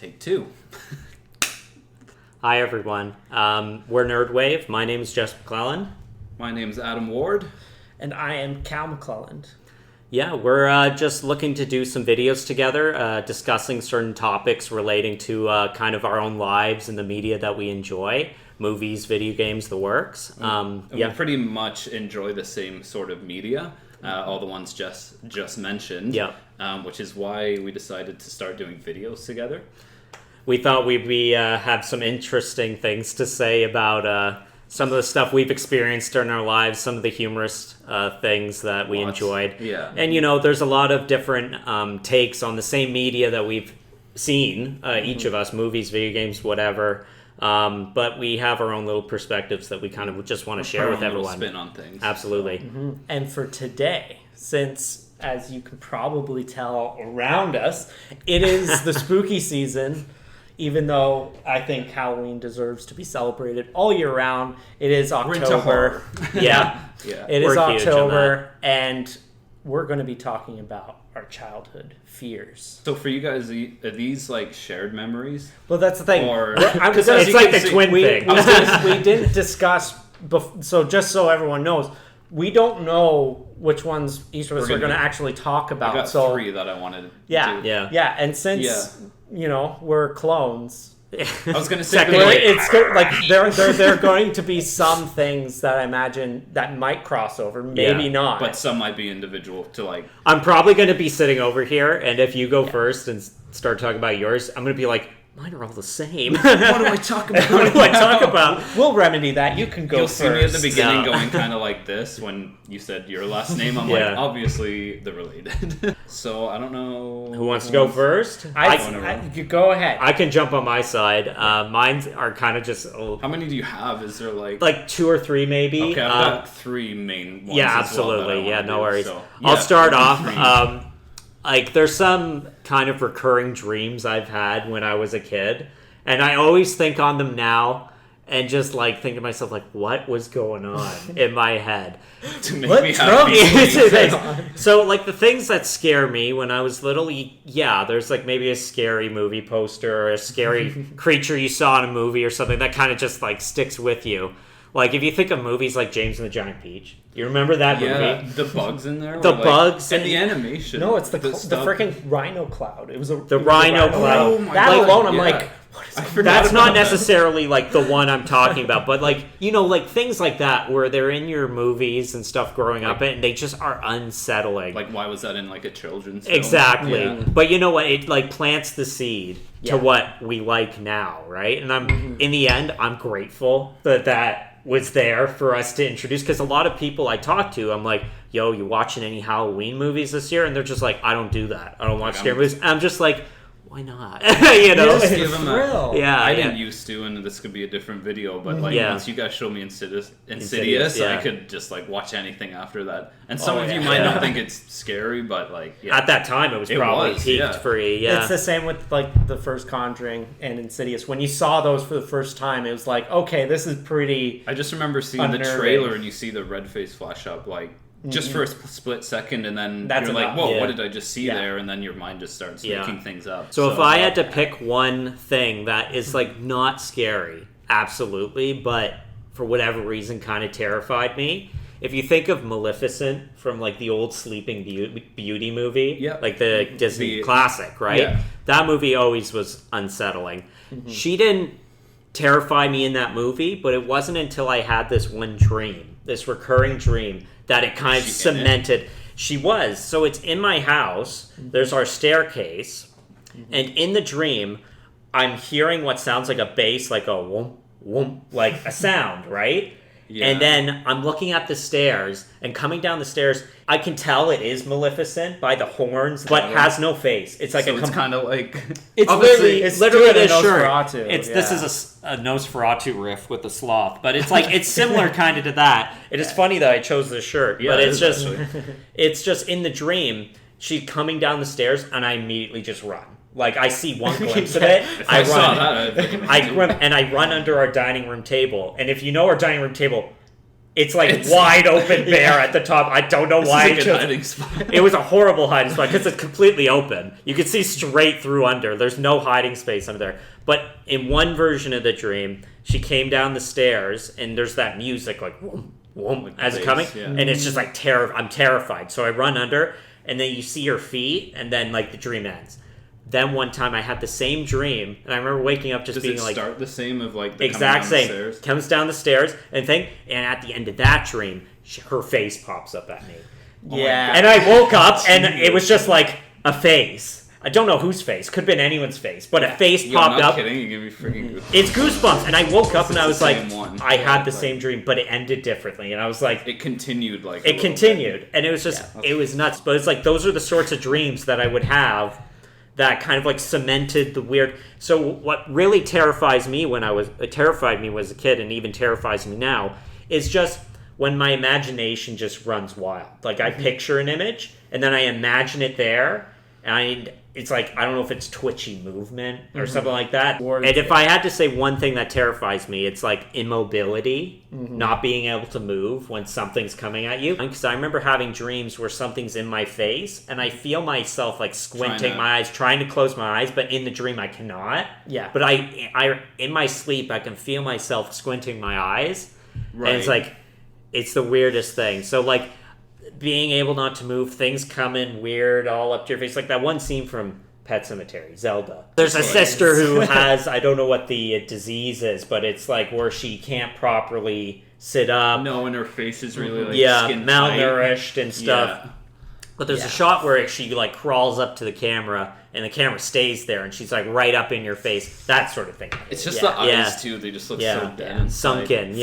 Take two. Hi, everyone. We're NerdWave. My name is Jess McClellan. My name's Adam Ward. And I am Cal McClelland. Yeah, we're just looking to do some videos together, discussing certain topics relating to kind of our own lives and the media that we enjoy. Movies, video games, the works. We pretty much enjoy the same sort of media, all the ones just mentioned. Yeah. Which is why we decided to start doing videos together. We thought we'd have some interesting things to say about some of the stuff we've experienced during our lives, some of the humorous things that we enjoyed. Yeah. And, there's a lot of different takes on the same media that we've seen, each of us, movies, video games, whatever. But we have our own little perspectives that we kind of just want to share with everyone. Spin on things. Absolutely. So. Mm-hmm. And for today, since, as you can probably tell around us, it is the spooky season. Even though I think Halloween deserves to be celebrated all year round, it is October. We're into horror. Yeah. It is October, and we're going to be talking about our childhood fears. So for you guys, are these like shared memories? Well, that's the thing. Or it's like the twin thing. We didn't discuss, so just so everyone knows, we don't know which ones each of us are going to actually talk about. I got three that I wanted to do. Yeah, and since... we're clones. I was going to say, there are going to be some things that I imagine that might cross over, maybe not. But some might be individual to like... I'm probably going to be sitting over here, and if you go first and start talking about yours, I'm going to be like, mine are all the same. What do I talk about? What do I talk about? We'll remedy that. You can go first. You'll see me at the beginning going kind of like this when you said your last name. I'm like, obviously, they're related. So, I don't know... Who wants to go first? You go ahead. I can jump on my side. Mine are kind of just... How many do you have? Is there like... Like 2 or 3, maybe. Okay, I've got 3 main ones. Yeah, absolutely. No worries. So, I'll start off. There's some kind of recurring dreams I've had when I was a kid, and I always think on them now and just think to myself, what was going on in my head? To make me happy. So, the things that scare me when I was little, there's maybe a scary movie poster or a scary creature you saw in a movie or something that kind of just sticks with you. If you think of movies like James and the Giant Peach, you remember that movie? Yeah, the bugs in there. The bugs and the animation. No, it's the freaking rhino cloud. It was the rhino cloud. Oh my that God. alone, I'm like, what is that? That's not necessarily the one I'm talking about, but things like that where they're in your movies and stuff growing up, and they just are unsettling. Why was that in a children's film? Exactly. Yeah. But you know what? It plants the seed to what we like now, right? And in the end, I'm grateful that was there for us to introduce, because a lot of people I talk to, I'm like, yo, you watching any Halloween movies this year? And they're just like, I don't do that. I don't watch scary movies. And I'm just like, why not? Just give them thrill. I didn't used to, and this could be a different video, but once you guys show me Insidious, I could just watch anything after that. And some of you might not think it's scary, but at that time it was probably peaked for you. Yeah, it's the same with the first Conjuring and Insidious. When you saw those for the first time, it was like, okay, this is pretty. I just remember seeing the trailer and you see the red face flash up just for a split second, and then you're like, whoa, what did I just see there? And then your mind just starts making things up. So if I had to pick one thing that is not scary, absolutely, but for whatever reason kind of terrified me, if you think of Maleficent from the old Sleeping Beauty movie, the Disney classic, right? Yeah. That movie always was unsettling. Mm-hmm. She didn't terrify me in that movie, but it wasn't until I had this one dream, this recurring dream, that it kind of cemented. She was. So it's in my house. There's our staircase. Mm-hmm. And in the dream, I'm hearing what sounds like a bass, like a whoomp, whoomp, like a sound, right? Yeah. And then I'm looking at the stairs, and coming down the stairs, I can tell it is Maleficent by the horns, but has no face. It's like it's kind of like it's literally the shirt. This is a Nosferatu riff with a sloth, but it's it's similar kind of to that. It is funny that I chose this shirt, but it's just in the dream. She's coming down the stairs, and I immediately just run. I see one glimpse of it. I run, and I run under our dining room table. And if you know our dining room table, It's like wide open bare at the top. I don't know why. It was a horrible hiding spot because it's completely open. You can see straight through under. There's no hiding space under there. But in one version of the dream, she came down the stairs and there's that music like whoom, whoom, like as it's coming. Yeah. And it's just like I'm terrified. So I run under and then you see her feet and then like the dream ends. Then one time I had the same dream, and I remember waking up being like... Does it start the same of like the exact same. Down the stairs? Comes down the stairs and at the end of that dream, her face pops up at me. Yeah. And I woke up, and it was just like a face. I don't know whose face. Could have been anyone's face, but a face popped up. I'm not kidding. You give me freaking goosebumps. It's goosebumps, and I woke up and I was like, I had the same dream, but it ended differently, and I was like... It continued like It continued, and it was just... it was nuts, but it's like those are the sorts of dreams that I would have that kind of like cemented the weird. So what really terrified me as a kid, and even terrifies me now, is just when my imagination just runs wild. Like I picture an image and then I imagine it there, and it's like, I don't know if it's twitchy movement or something like that. And if I had to say one thing that terrifies me, it's like immobility, not being able to move when something's coming at you. Because I remember having dreams where something's in my face and I feel myself like squinting my eyes, trying to close my eyes, but in the dream I cannot. Yeah. But I in my sleep, I can feel myself squinting my eyes. Right. And it's like, it's the weirdest thing. So like, being able not to move, things coming weird all up to your face. Like that one scene from Pet Sematary, Zelda. There's a sister who has, I don't know what the disease is, but it's like where she can't properly sit up. No, and her face is really like skin malnourished tight. And stuff. Yeah. But there's a shot where she like crawls up to the camera and the camera stays there and she's like right up in your face. That sort of thing. It's just the eyes too. They just look so dead and sunken.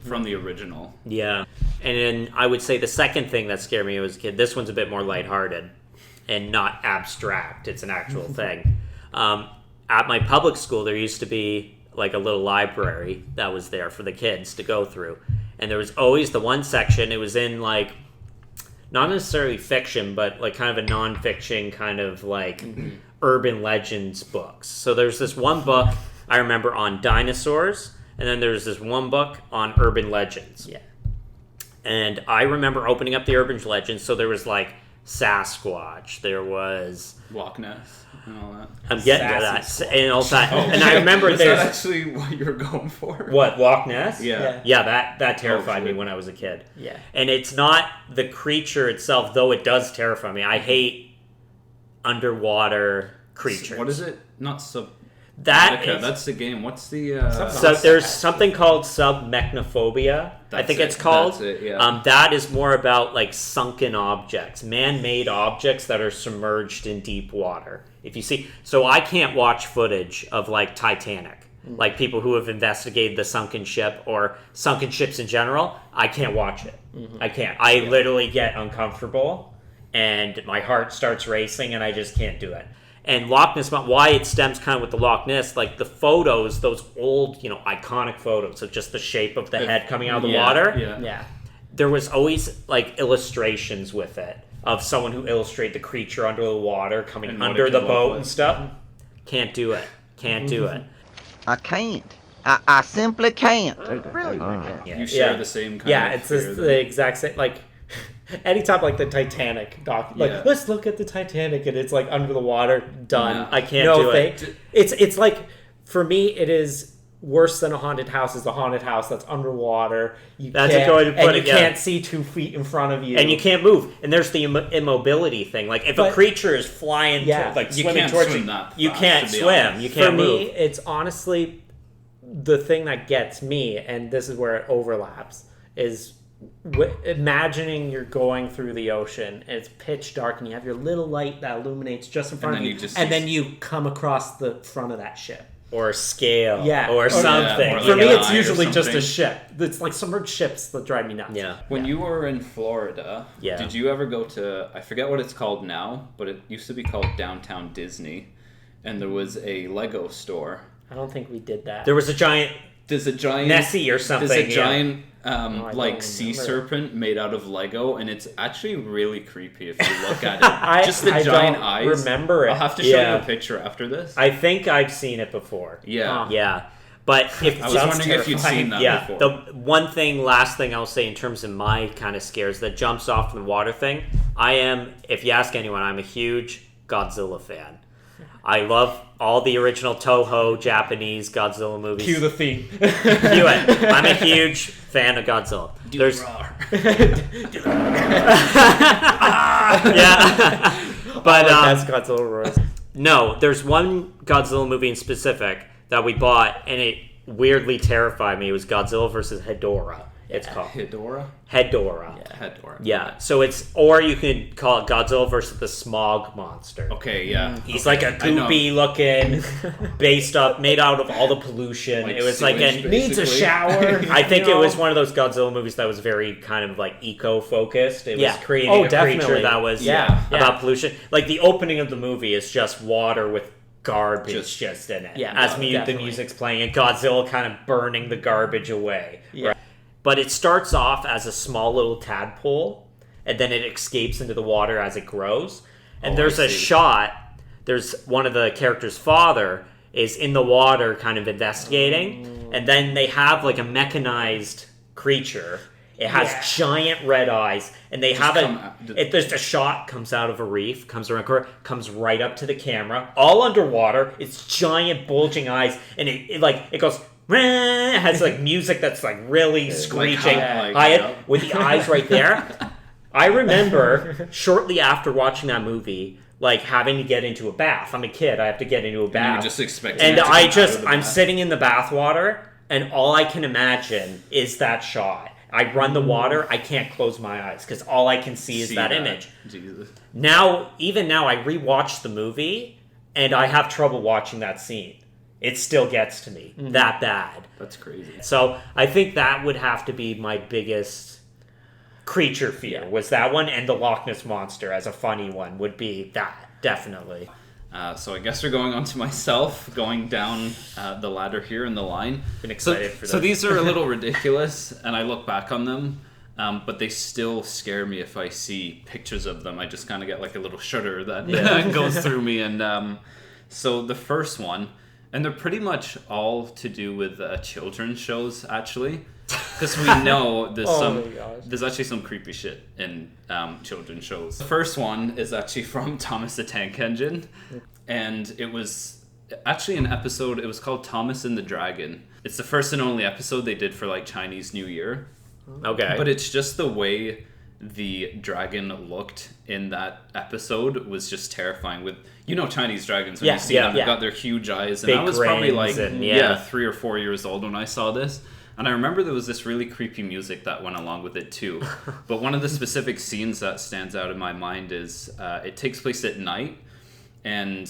From the original. Yeah. And then I would say the second thing that scared me as a kid, this one's a bit more lighthearted and not abstract. It's an actual thing. At my public school, there used to be like a little library that was there for the kids to go through. And there was always the one section, it was in like, not necessarily fiction, but like kind of a non-fiction kind of like urban legends books. So there's this one book I remember on dinosaurs, and then there's this one book on urban legends. Yeah. And I remember opening up the urban legends, so there was like Sasquatch, there was Loch Ness and all that. I'm getting to that. And all that. And I remember is that actually what you were going for? What, Loch Ness? Yeah. Yeah, that terrified me when I was a kid. Yeah. And it's not the creature itself, though it does terrify me. I hate underwater creatures. What is it? Not that's the game. What's the... So there's something called submechnophobia, I think it's called. That's it, yeah. That is more about like sunken objects, man-made objects that are submerged in deep water. If you see... So I can't watch footage of like Titanic. Like people who have investigated the sunken ship or sunken ships in general, I can't watch it. I can't. I literally get uncomfortable and my heart starts racing and I just can't do it. And Loch Ness, why it stems kind of with the Loch Ness, like the photos, those old, iconic photos of just the shape of the head coming out of the water. Yeah. There was always like illustrations with it of someone who illustrated the creature under the water coming under the boat and stuff. Can't do it. Can't do it. I can't. I simply can't. Really? You share the same kind of... Yeah, it's the exact same, like... Anytime, like the Titanic doc, let's look at the Titanic, and it's like under the water, done. No, I can't do it. It's like, for me, it is worse than a haunted house. Is a haunted house that's underwater. That's a good way to put it. You can't see 2 feet in front of you, and you can't move. And there's the immobility thing. Like if a creature is flying, swimming towards you, you can't swim. You can't move. For me, it's honestly the thing that gets me, and this is where it overlaps, is imagining you're going through the ocean and it's pitch dark and you have your little light that illuminates just in front of you, and then you come across the front of that ship or a scale or something. For me, it's usually just a ship. It's like submerged ships that drive me nuts. When you were in Florida, did you ever go to, I forget what it's called now, but it used to be called Downtown Disney, and there was a Lego store. I don't think we did that. There was a giant Nessie or something. There's a giant sea serpent made out of Lego, and it's actually really creepy if you look at it. Just the giant eyes. Remember it. I'll have to show you a picture after this. I think I've seen it before. Yeah. Yeah. But if I was wondering if you'd seen that before. The last thing I'll say in terms of my kind of scares that jumps off the water thing, if you ask anyone, I'm a huge Godzilla fan. I love all the original Toho Japanese Godzilla movies. Cue the theme. Cue it. I'm a huge fan of Godzilla. But that's Godzilla roars. No, there's one Godzilla movie in specific that we bought, and it weirdly terrified me. It was Godzilla versus Hedorah. It's called Hedorah. Hedorah. Yeah. So or you could call it Godzilla versus the Smog Monster. Okay, yeah. He's like a goopy looking, made out of all the pollution. It was like needs a shower. I think it was one of those Godzilla movies that was very kind of like eco-focused. It was creating a creature that was about pollution. Like the opening of the movie is just water with garbage just in it. Yeah, the music's playing and Godzilla kind of burning the garbage away. Yeah. Right? But it starts off as a small little tadpole, and then it escapes into the water as it grows. And there's a shot, there's one of the character's father is in the water kind of investigating, and then they have like a mechanized creature. It has giant red eyes, and they there's a shot comes out of a reef, comes right up to the camera, all underwater. It's giant bulging eyes, and it goes. It has like music that's like really screeching with the eyes right there. I remember shortly after watching that movie, like having to get into a bath. I'm a kid. I have to get into a bath. And you just expect. And I'm sitting in the bath water, and all I can imagine is that shot. I run the water. I can't close my eyes because all I can see is that image. Jesus. Even now, I rewatch the movie, and I have trouble watching that scene. It still gets to me that bad. That's crazy. So I think that would have to be my biggest creature fear was that one, and the Loch Ness Monster as a funny one would be that, definitely. So I guess we're going on to myself, going down the ladder here in the line. Been excited for this. So these are a little ridiculous, and I look back on them, but they still scare me if I see pictures of them. I just kind of get like a little shudder that goes through me. And so the first one, and they're pretty much all to do with children's shows, actually. Because we know there's actually some creepy shit in children's shows. The first one is actually from Thomas the Tank Engine. And it was actually an episode, it was called Thomas and the Dragon. It's the first and only episode they did for like Chinese New Year. Okay. But it's just the way the dragon looked in that episode was just terrifying. With Chinese dragons when you see them, they've got their huge eyes, and big I was probably like 3 or 4 years old when I saw this, and I remember there was this really creepy music that went along with it too. But one of the specific scenes that stands out in my mind is it takes place at night, and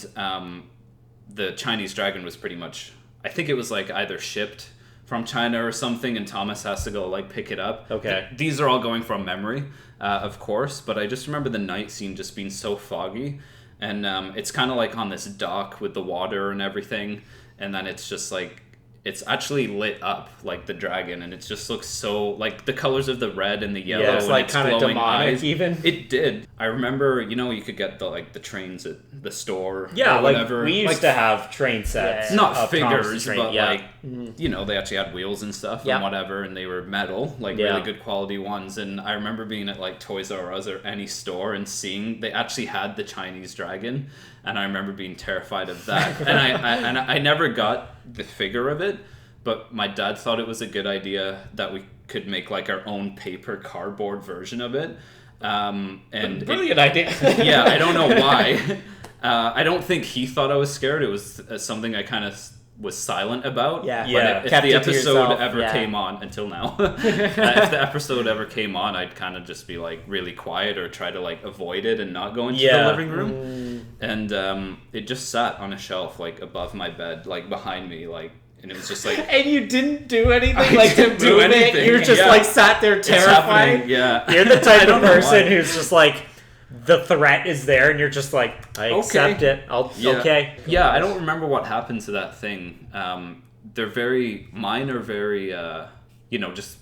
the Chinese dragon was pretty much, I think it was like either shipped from China or something, and Thomas has to go like pick it up. Okay. These are all going from memory, of course, but I just remember the night scene just being so foggy, and it's kind of like on this dock with the water and everything, and then it's just like it's actually lit up like the dragon, and it just looks so like the colors of the red and the yellow, it's and like its kind of glowing demonic eyes. even. It did. I remember, you could get the trains at the store. Yeah, or like whatever. we used to have train sets. Not of figures, Thomas' but train, they actually had wheels and stuff and whatever, and they were metal, like really good quality ones. And I remember being at like Toys R Us or any store and seeing they actually had the Chinese dragon, and I remember being terrified of that. and I never got the figure of it, but my dad thought it was a good idea that we could make like our own paper cardboard version of it. And brilliant idea. Yeah, I don't know why. I don't think he thought I was scared. It was something I kind of was silent about. Yeah. But if the episode ever came on, until now, if the episode ever came on, I'd kind of just be like really quiet or try to like avoid it and not go into the living room. And it just sat on a shelf like above my bed, like behind me, like. And it was just like... And you didn't do anything to move anything. it? You're just like sat there terrified? Yeah. You're the type of person who's just like, the threat is there, and you're just like, I accept it. Okay. Yeah, I don't remember what happened to that thing. Mine are very, just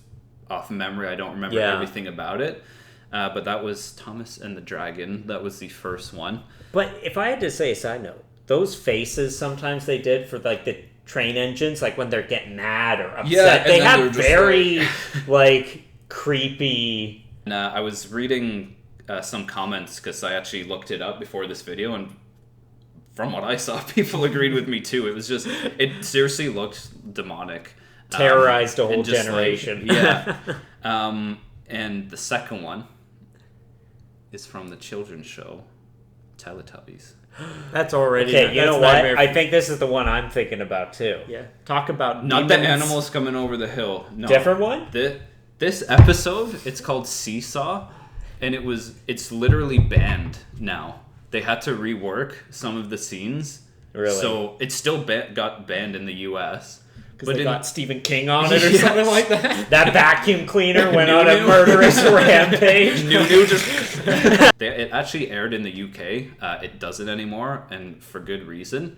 off memory. I don't remember everything about it. But that was Thomas and the Dragon. That was the first one. But if I had to say a side note, those faces sometimes they did for like the train engines, like when they're getting mad or upset. Yeah, they have very like creepy. I was reading some comments because I actually looked it up before this video, and from what I saw, people agreed with me too. It seriously looked demonic. Terrorized a whole generation. Like, yeah. And the second one is from the children's show, Teletubbies. That's already... Okay, you know what? I think this is the one I'm thinking about too. Yeah. Talk about Not demons. the animals coming over the hill. No. Different one? This episode, it's called Seesaw, and it's literally banned now. They had to rework some of the scenes. Really? So it still got banned in the US. Because they got Stephen King on it or something like that. That vacuum cleaner went on a murderous rampage. It actually aired in the UK. It doesn't anymore, and for good reason.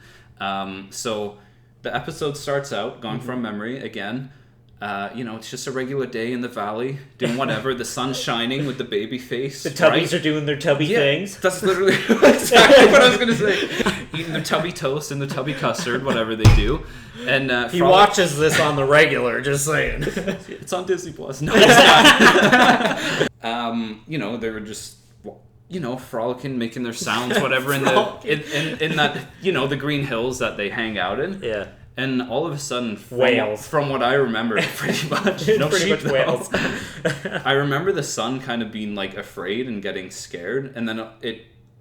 So the episode starts out, going from memory again. It's just a regular day in the valley, doing whatever. The sun's shining with the baby face. The Tubbies are doing their tubby things. That's literally exactly what I was going to say. Eating their tubby toast and the tubby custard, whatever they do. And he watches this on the regular, just saying. It's on Disney Plus. No, it's not. They were just, frolicking, making their sounds, whatever, in that, the green hills that they hang out in. Yeah. And all of a sudden, whales. From what I remember, pretty much. No pretty sheep, much whales. I remember the son kind of being like afraid and getting scared, and then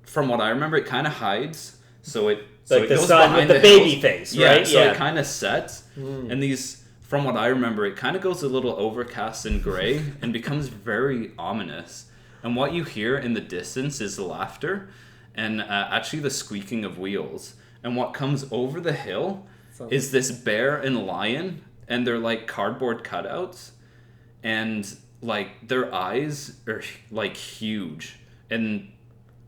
from what I remember, it kind of hides. So it like the goes sun with the baby face, right? So it kind of sets, and from what I remember, it kind of goes a little overcast and gray and becomes very ominous. And what you hear in the distance is laughter, and actually the squeaking of wheels. And what comes over the hill is this bear and lion, and they're like cardboard cutouts, and like their eyes are like huge, and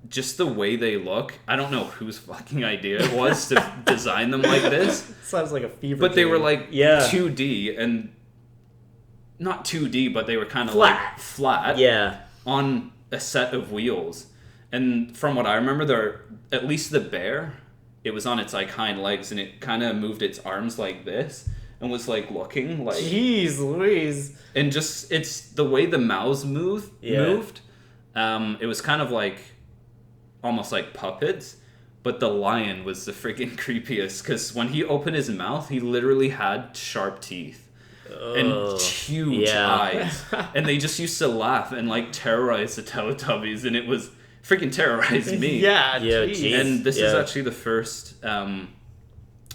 just the way they look, I don't know whose fucking idea it was to design them like this. Sounds like a fever But they were like 2D and not 2D, but they were kind of flat on a set of wheels. And from what I remember, at least the bear, it was on its like hind legs, and it kind of moved its arms like this and was like looking like. Jeez Louise! And just it's the way the mouths moved. It was kind of like almost like puppets, but the lion was the freaking creepiest because when he opened his mouth, he literally had sharp teeth and huge eyes, and they just used to laugh and like terrorize the Teletubbies, and it was. Freaking terrorized me. Geez. And this is actually the first.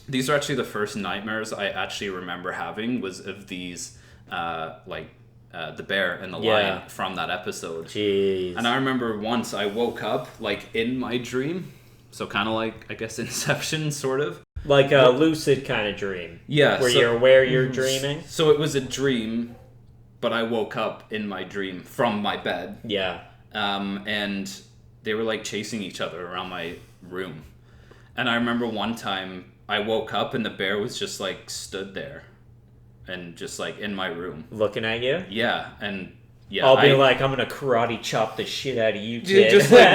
These are actually the first nightmares I actually remember having was of these, the bear and the lion from that episode. Jeez. And I remember once I woke up like in my dream, so kind of like I guess Inception, sort of. Like a lucid kind of dream. Yeah. Where you're aware you're dreaming. So it was a dream, but I woke up in my dream from my bed. Yeah. And they were like chasing each other around my room. And I remember one time I woke up and the bear was just like stood there and just like in my room. Looking at you? Yeah. And I'll be like, I'm going to karate chop the shit out of you, kid. Just like,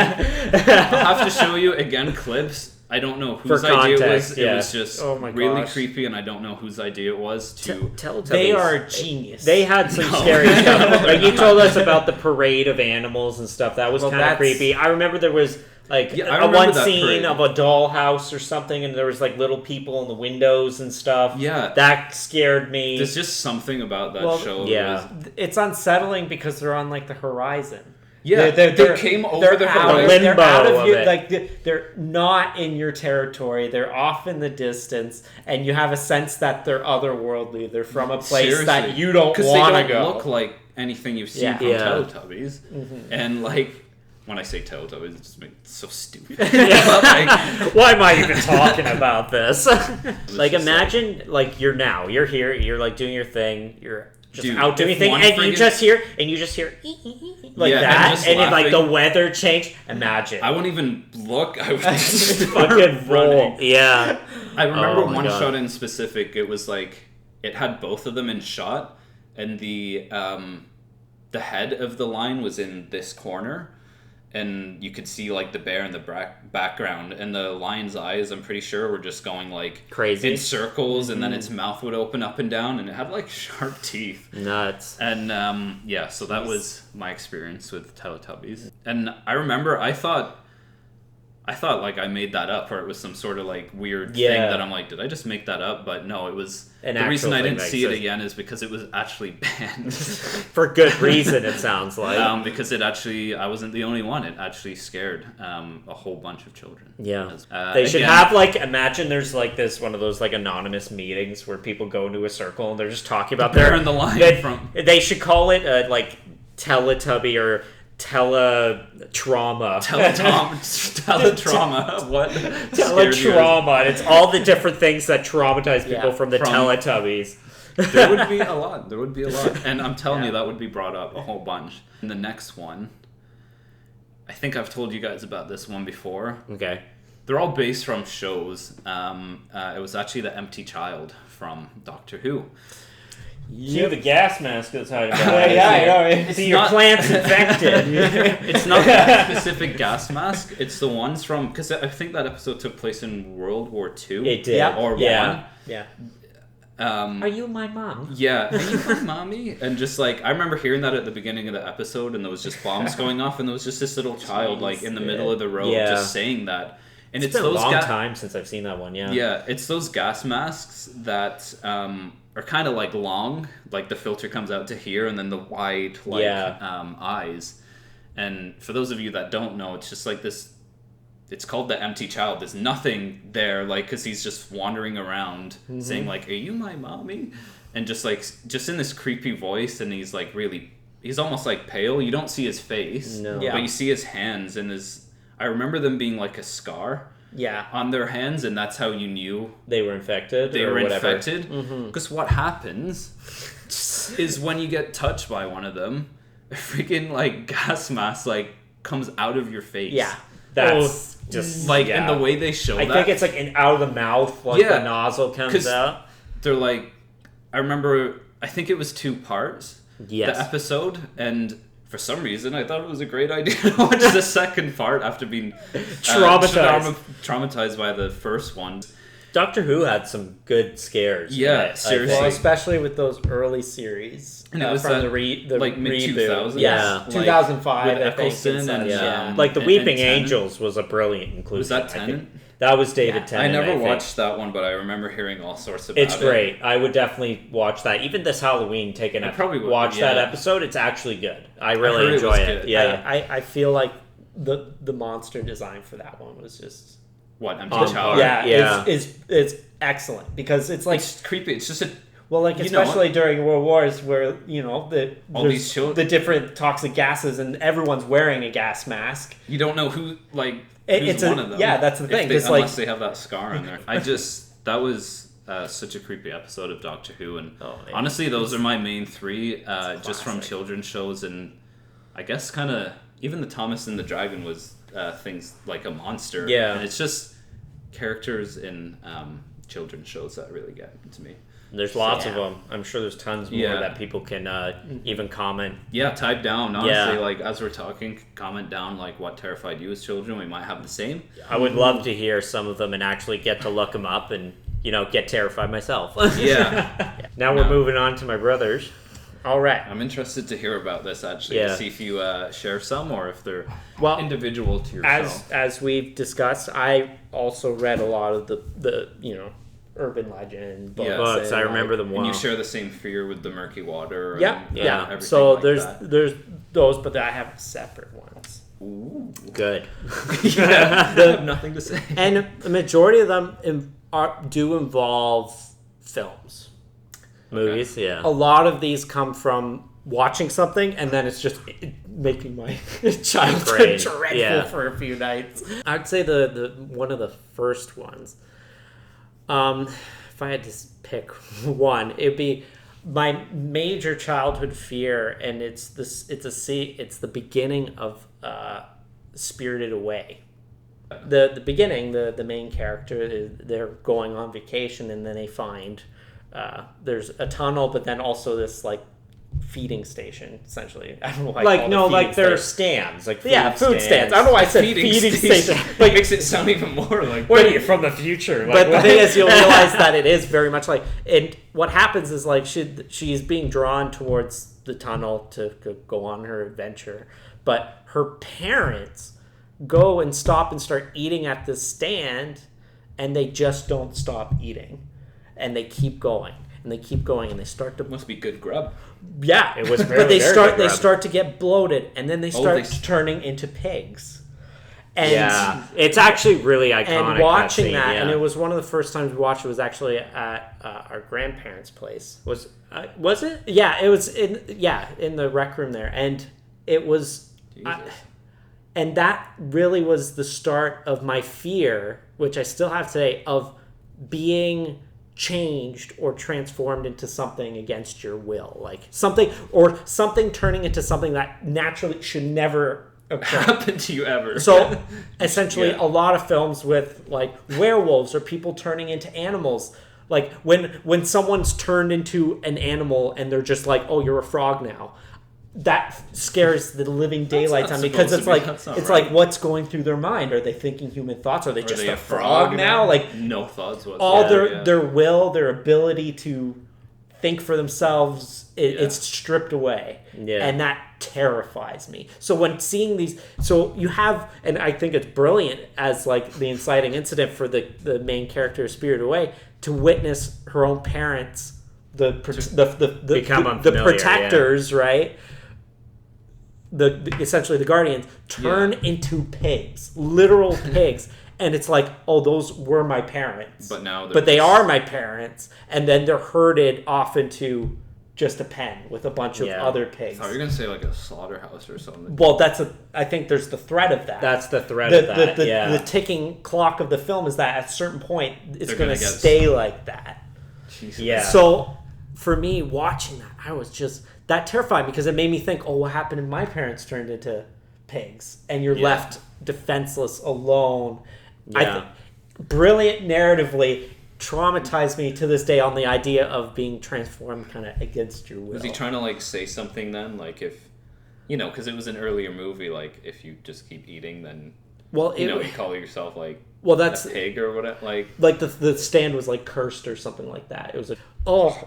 I'll have to show you again clips. I don't know whose idea it was. It was just really creepy, and I don't know whose idea it was to... They are genius. They had some scary stuff. Like, you told us about the parade of animals and stuff. That was kind of creepy. I remember there was, like, one scene of a dollhouse or something, and there was, like, little people in the windows and stuff. Yeah. That scared me. There's just something about that show. Yeah. It's unsettling because they're on, like, the horizon. Yeah, they came over the horizon. They're out of you. Like they're not in your territory. They're off in the distance, and you have a sense that they're otherworldly. They're from a place that you don't want to go. Because they don't look like anything you've seen from Teletubbies. Mm-hmm. And like when I say Teletubbies, it just makes it so stupid. Why am I even talking about this? Like imagine like you're here, you're like doing your thing, you're just out doing anything, and you just hear like that, and if like the weather changed, imagine. I wouldn't even look. I would just fucking roll. Yeah. I remember one shot in specific. It was like it had both of them in shot, and the head of the line was in this corner, and you could see like the bear in the background, and the lion's eyes, I'm pretty sure, were just going like crazy in circles, and then its mouth would open up and down, and it had like sharp teeth. Nuts. And so that was my experience with Teletubbies. And I remember I thought like I made that up, or it was some sort of like weird thing that I'm like, did I just make that up? But no, it was. The reason I didn't see it again is because it was actually banned. For good reason, it sounds like. Because I wasn't the only one. It actually scared a whole bunch of children. Yeah. They should have like, imagine there's like one of those like anonymous meetings where people go into a circle and they're just talking about bear and the lion. They should call it like Teletubby or teletrauma. Teletrauma. What? Teletrauma. And it's all the different things that traumatize people from the Teletubbies. There would be a lot. And I'm telling you, that would be brought up a whole bunch. And the next one, I think I've told you guys about this one before. Okay. They're all based from shows. It was actually The Empty Child from Doctor Who. Cue the gas mask that's hiding behind. I know. See, your plant's infected. It's not that specific gas mask. It's the ones from... Because I think that episode took place in World War II. It did. Or one. Yeah. Are you my mom? Yeah. Are you my mommy? And just like... I remember hearing that at the beginning of the episode, and there was just bombs going off, and there was just this little child like in the middle of the road just saying that. And it's been a long time since I've seen that one, yeah. Yeah, it's those gas masks that... are kind of like long, like the filter comes out to here, and then the wide eyes. And for those of you that don't know, it's just like this. It's called The Empty Child. There's nothing there, like, because he's just wandering around saying like, "Are you my mommy?" And just in this creepy voice, and he's like he's almost like pale. You don't see his face, but you see his hands and his. I remember them being like a scar. Yeah, on their hands, and that's how you knew they were infected. Because what happens is when you get touched by one of them, a freaking like gas mask like comes out of your face. Yeah, that's just like and the way they show I think it's like out of the mouth, like the nozzle comes out. They're like, I remember, I think it was 2 parts. Yes, the episode, and for some reason, I thought it was a great idea to watch the second part after being traumatized by the first one. Doctor Who had some good scares. Yeah, seriously. Well, especially with those early series. And it was from the like mid-2000s. Yeah, 2005, with I think. Eccleston and like The Weeping Angels was a brilliant inclusion. Was that Tennant? That was David Tennant. I never watched that one, but I remember hearing all sorts about it. It's great. I would definitely watch that. Even this Halloween, watch that episode. It's actually good. I really enjoy it. Yeah, I feel like the monster design for that one was just Empty Child. Yeah, it's excellent because it's like it's creepy. It's just especially during World Wars where all these children, the different toxic gases, and everyone's wearing a gas mask. You don't know who Who's one of them? Yeah, that's the thing. Unless they have that scar on there. That was such a creepy episode of Doctor Who, and honestly, those are my main 3, just from children's shows, and I guess kind of even the Thomas and the Dragon was things like a monster. Yeah, and it's just characters in children's shows that really get to me. There's lots of them. I'm sure there's tons more that people can even comment. Yeah, type down. Honestly, like as we're talking, comment down like what terrified you as children. We might have the same. I would love to hear some of them and actually get to look them up and get terrified myself. Yeah. Now we're moving on to my brothers. All right. I'm interested to hear about this actually. To see if you share some or if they're individual to yourself. As we've discussed, I also read a lot of the urban legend books. I remember them well. And you share the same fear with the murky water. Yeah. So there's those, but I have separate ones. Ooh. Good. Nothing to say. And the majority of them do involve films. Movies, yeah. A lot of these come from watching something, and then it's just making my childhood dreadful for a few nights. I'd say the one of the first ones. If I had to pick one, it'd be my major childhood fear, and it's the beginning of Spirited Away. The beginning, the main character, they're going on vacation, and then they find there's a tunnel, but then also this like feeding station, essentially. I don't know why I Like, call it no, a like feeding there are station. stands. Like Food stands. I don't know why I said feeding station. Like, makes it sound even more like... What are you, from the future? But the thing is, you'll realize that it is very much like... And what happens is, like, she's being drawn towards the tunnel to go on her adventure. But her parents go and stop and start eating at this stand, and they just don't stop eating. And they keep going. And they keep going, and they start to... Must be good grub. Yeah, it was very, but they very start to get bloated, and then they start turning into pigs. And it's actually really iconic. And watching that, and it was one of the first times we watched it was actually at our grandparents' place. Was it? Yeah, it was in the rec room there, and it was, and that really was the start of my fear, which I still have today, of being changed or transformed into something against your will, like something turning into something that naturally should never happen to you ever. So essentially a lot of films with like werewolves or people turning into animals, like when someone's turned into an animal and they're just like, oh, you're a frog now, that scares the living daylights on me, because it's like like what's going through their mind. Are they thinking human thoughts? Are they just a frog now? Like no thoughts whatsoever. All their will, their ability to think for themselves, it's stripped away. Yeah. And that terrifies me. So when seeing these, so you have, and I think it's brilliant as like the inciting incident for the main character Spirited Away, to witness her own parents, the protectors, right? Essentially the guardians turn into pigs, literal pigs, and it's like, oh, those were my parents, but they are my parents, and then they're herded off into just a pen with a bunch of other pigs. I thought you were gonna say like a slaughterhouse or something. Well, I think there's the threat of that. That's the threat of that. The ticking clock of the film is that at a certain point it's going to stay like that. Jesus. Yeah. So for me, watching that, I was just that terrified, because it made me think, oh, what happened if my parents turned into pigs and you're left defenseless, alone? Yeah. I think brilliant narratively, traumatized me to this day on the idea of being transformed kind of against your will. Was he trying to like say something then, like if, you know, because it was an earlier movie, like if you just keep eating, then you call yourself like that's a pig or whatever, like the stand was like cursed or something like that. It was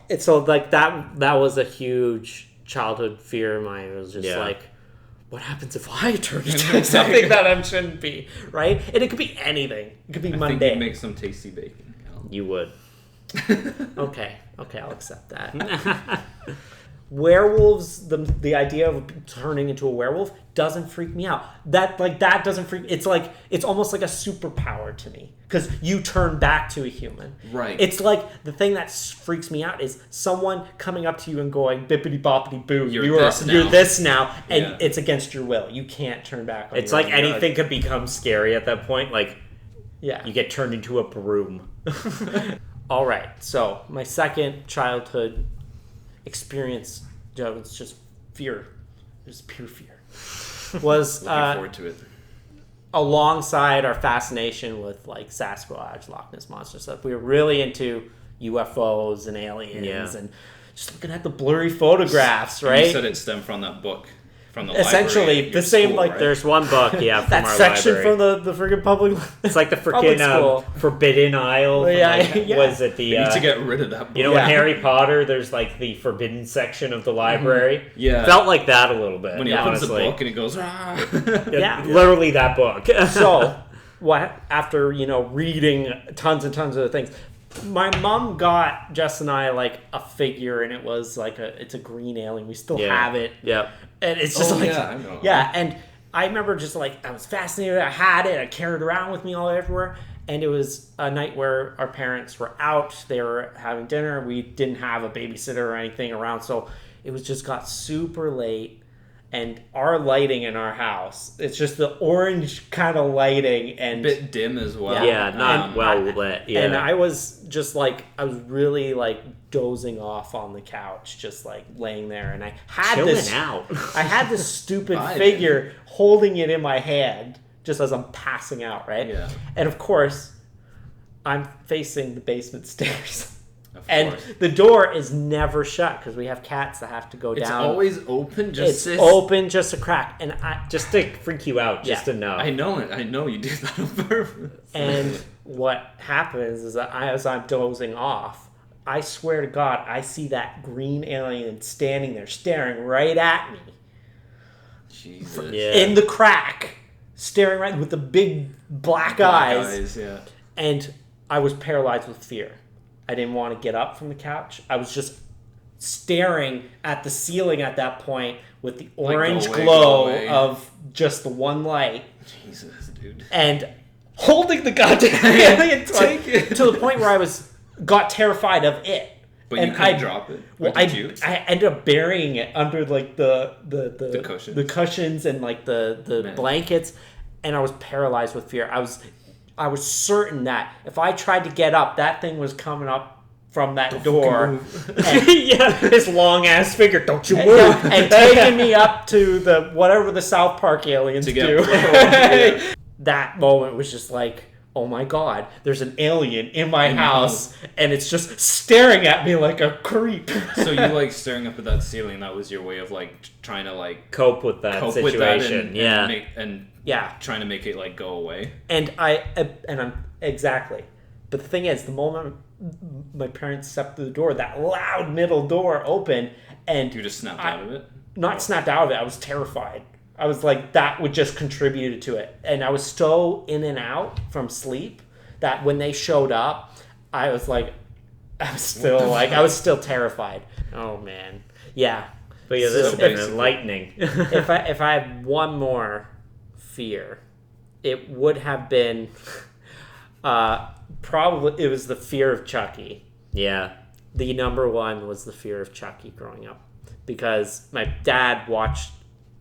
it's so like that was a huge childhood fear of mine. It was just like, what happens if I turn into something that I shouldn't be, right? And it could be anything. It could be mundane. Think you'd make some tasty bacon. You would. Okay, I'll accept that. Werewolves, the idea of turning into a werewolf doesn't freak me out. That doesn't freak. It's almost like a superpower to me, because you turn back to a human. Right. It's like the thing that freaks me out is someone coming up to you and going bippity boppity boo. You're this now, and it's against your will. You can't turn back. It's like anything could become scary at that point. Like, you get turned into a broom. All right. So my second childhood experience, it's just fear. It was pure fear. Was looking forward to it. Alongside our fascination with like Sasquatch, Loch Ness Monster stuff, we were really into UFOs and aliens and just looking at the blurry photographs, right? You said it stemmed from that book. From the essentially the same school, like right? There's one book from that our section library. from the freaking public. It's like the freaking Forbidden Isle. Was it the? You need to get rid of that book. You know, in Harry Potter, there's like the forbidden section of the library. Mm-hmm. Yeah, felt like that a little bit. When he opens the book and he goes, literally that book. So, after reading tons and tons of the things, my mom got Jess and I like a figure, and it was like it's a green alien. We still have it. Yeah. And it's just I know. And I remember just like I was fascinated. I had it. I carried it around with me all everywhere. And it was a night where our parents were out. They were having dinner. We didn't have a babysitter or anything around, so it was just got super late. And our lighting in our house, it's just the orange kind of lighting, and a bit dim as well. Yeah, not well lit. Yeah. And I was just like, I was really like dozing off on the couch, just like laying there, and I had I had this stupid figure holding it in my hand just as I'm passing out, right? Yeah. And of course, I'm facing the basement stairs. And course. the door is never shut because we have cats that have to go It's down. always open. Just It's open, just a crack, and Just to freak you out, just Yeah. to know. I know it. I know you do that on purpose. And what happens is that as I'm dozing off, I swear to God, I see that green alien standing there, staring right at me Jesus. Yeah. in the crack, staring right with the big black eyes. Yeah. And I was paralyzed with fear. I didn't want to get up from the couch. I was just staring at the ceiling at that point with the orange go away, glow go away. of just the one light Jesus, dude. and holding the goddamn alien Take it. to the point where I got terrified of it. But and you couldn't drop it. Or Well, did you? I ended up burying it under like the cushions. the cushions and like the Man. blankets, and I was paralyzed with fear. I was certain that if I tried to get up, that thing was coming up from that door and, Yeah, his long ass figure. Don't you move. and taking me up to the whatever the South Park aliens To get do. yeah. That moment was just like, oh my God, there's an alien in my house, and it's just staring at me like a creep. So you like staring up at that ceiling. That was your way of like trying to like Cope with that cope situation. with that yeah. and Yeah. trying to make it like go away. And I'm exactly. But the thing is, the moment my parents stepped through the door, that loud middle door opened, and You just snapped out of it. not snapped out of it. I was terrified. I was like, that would just contributed to it. And I was so in and out from sleep that when they showed up, I was like, I was still terrified. Oh man, yeah. But yeah, this So has been basically- enlightening. If I had one more fear, it would have been probably it was the fear of Chucky. Yeah. The number one was the fear of Chucky growing up, because my dad watched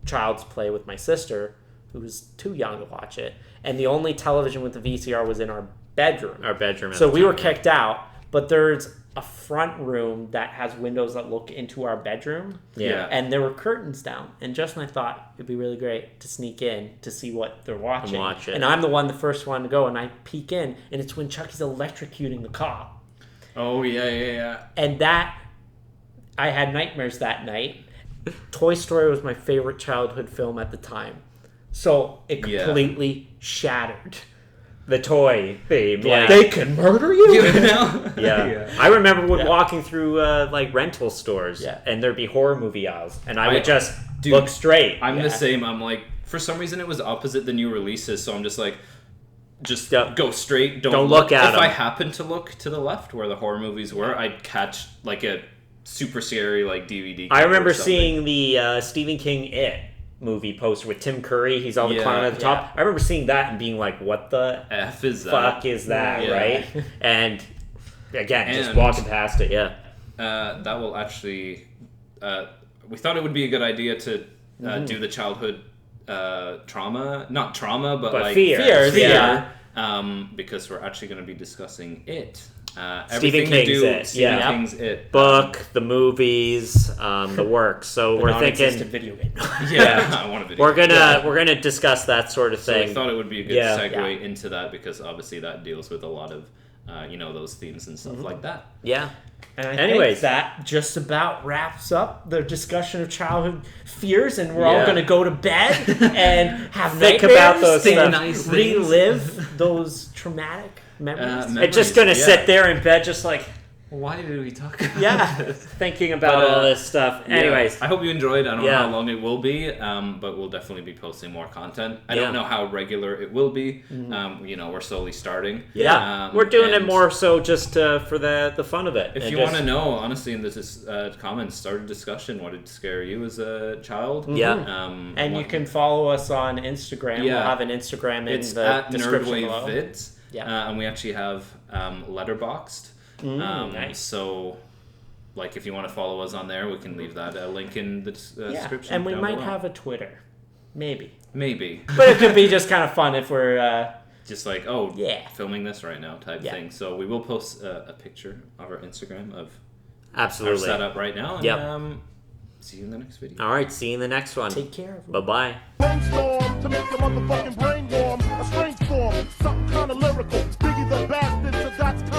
Child's Play with my sister, who was too young to watch it, and the only television with the VCR was in our bedroom. Our bedroom. at So the we time, were yeah. kicked out, but there's a front room that has windows that look into our bedroom. Yeah. And there were curtains down. And Justin and I thought it'd be really great to sneak in to see what they're watching. watch it. And I'm the first one to go, and I peek in, and it's when Chucky's electrocuting the cop. Oh yeah. And that, I had nightmares that night. Toy Story was my favorite childhood film at the time. So it Yeah. completely shattered. The toy theme. Like, Yeah. they can murder you? Yeah. I remember Yeah. walking through like rental stores, Yeah. and there'd be horror movie aisles, and I I- would just dude, look straight. I'm Yeah. the same. I'm like, for some reason it was opposite the new releases, so I'm just like, just Yeah. go straight. Don't look at If 'em. I happen to look to the left where the horror movies were, I'd catch like a super scary like DVD. I cover remember or something. seeing the Stephen King It movie poster with Tim Curry. He's all the Yeah. clown at the top. I remember seeing that and being like, "What the F is that? fuck is that?" Yeah. Right? And again, just And- walking past it. Yeah. That will actually. We thought it would be a good idea to do the childhood trauma, not trauma, but like fears, yeah. Because we're actually going to be discussing it. Stephen Everything to King's do It, Stephen yeah. King's It. Book, the movies, the work. So we're Non-existent thinking, video game. Yeah, I want a video. we're gonna discuss that sort of So thing. we thought it would be a good Yeah. segue into that because obviously that deals with a lot of, those themes and stuff like that. Yeah. And I Anyways. think that just about wraps up the discussion of childhood fears, and we're all Yeah. going to go to bed and have Think nightmares about those to stuff. Nice things. relive those traumatic memories. And just gonna Memories, sit there in bed, just like Why did we talk about Yeah. this? thinking about But, all this stuff. Yeah. Anyways, I hope you enjoyed. I don't Yeah. know how long it will be, but we'll definitely be posting more content. I Yeah. don't know how regular it will be. We're slowly starting. yeah, we're doing it and more so just for the fun of it. If And you just- want to know, honestly, in the comments, start a discussion. What did scare you as a child? Yeah. And you can follow us on Instagram. Yeah. We'll have an Instagram in It's the at description NerdWave below. Vids. Yeah. And we actually have letterboxed. Nice. So, like, if you want to follow us on there, we can leave that link in the description. And we down might below. have a Twitter. Maybe. Maybe. But it could be just kind of fun if we're... Just like, Yeah. filming this right now type Yeah. thing. So we will post a picture of our Instagram of our absolutely. setup right now. And, Yep. see you in the next video. All right, see you in the next one. Take care. Bye bye. Brainstorm to make your motherfucking brain warm. A strange form, something kind of lyrical. Biggie the bastard, so that's